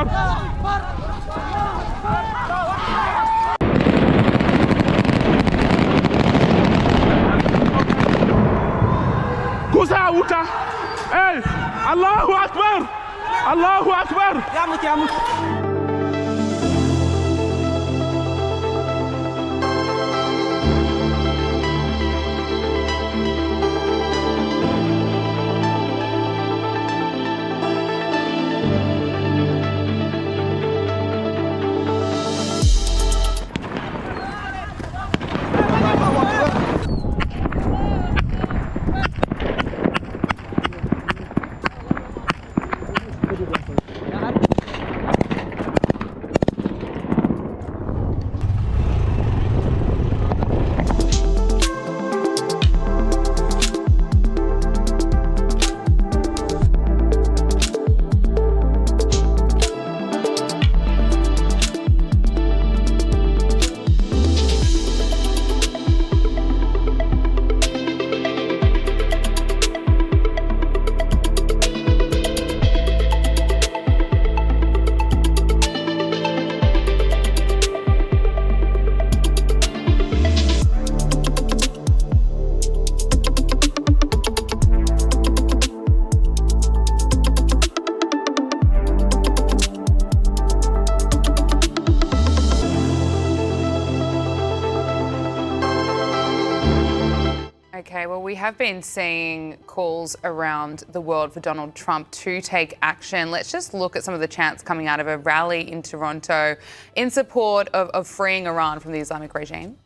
أكبر. كوسا وتا إيه الله أكبر الله أكبر يا موت يا موت. Okay, well, we have been seeing calls around the world for Donald Trump to take action. Let's just look at some of the chants coming out of a rally in Toronto in support of freeing Iran from the Islamic regime.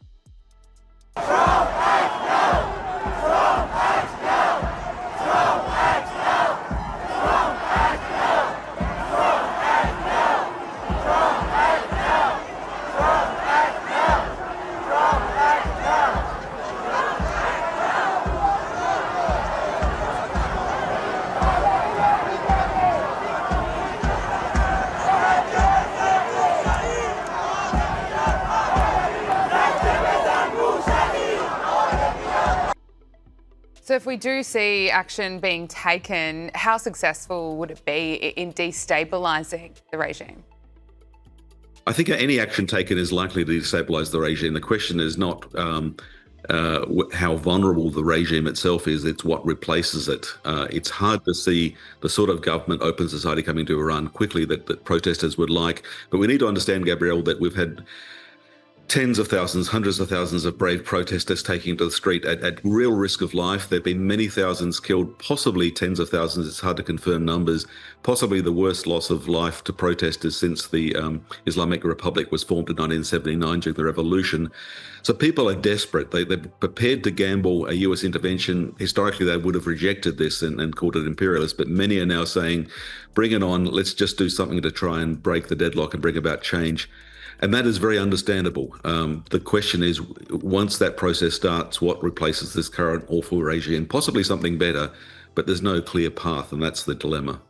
So if we do see action being taken, how successful would it be in destabilising the regime? I think any action taken is likely to destabilise the regime. The question is not how vulnerable the regime itself is, it's what replaces it. It's hard to see the sort of government, open society coming to Iran quickly that protesters would like. But we need to understand, Gabrielle, that we've had tens of thousands, hundreds of thousands of brave protesters taking to the street at real risk of life. There have been many thousands killed, possibly tens of thousands. It's hard to confirm numbers. Possibly the worst loss of life to protesters since the Islamic Republic was formed in 1979 during the revolution. So people are desperate. They're prepared to gamble a US intervention. Historically, they would have rejected this and called it imperialist, but many are now saying, bring it on. Let's just do something to try and break the deadlock and bring about change. And that is very understandable. The question is, once that process starts, what replaces this current awful regime? Possibly something better, but there's no clear path, and that's the dilemma.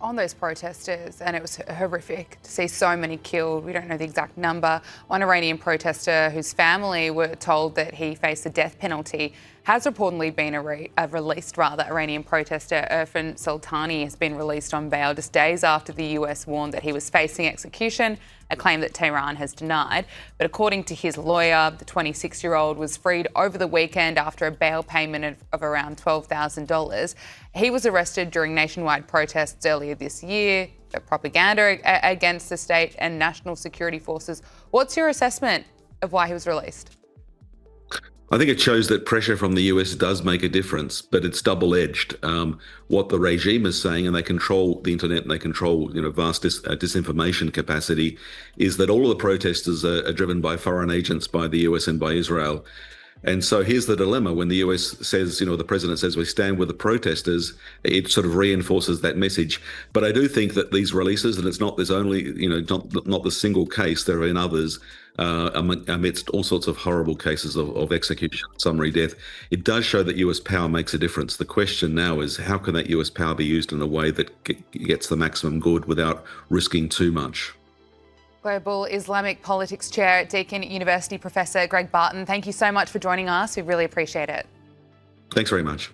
On those protesters, and it was horrific to see so many killed. We don't know the exact number. One Iranian protester whose family were told that he faced the death penalty has reportedly been released. Iranian protester Irfan Sultani has been released on bail just days after the US warned that he was facing execution, a claim that Tehran has denied. But according to his lawyer, the 26-year-old was freed over the weekend after a bail payment of around $12,000. He was arrested during nationwide protests earlier this year for propaganda against the state and national security forces. What's your assessment of why he was released? I think it shows that pressure from the US does make a difference, but it's double-edged. What the regime is saying, and they control the internet and they control, vast disinformation capacity, is that all of the protesters are driven by foreign agents, by the US and by Israel. And so here's the dilemma. When the US says, the president says we stand with the protesters, it sort of reinforces that message. But I do think that these releases, and there's only, not the single case, there have been others amidst all sorts of horrible cases of execution, summary death. It does show that US power makes a difference. The question now is, how can that US power be used in a way that gets the maximum good without risking too much? Global Islamic Politics Chair at Deakin University, Professor Greg Barton, thank you so much for joining us. We really appreciate it. Thanks very much.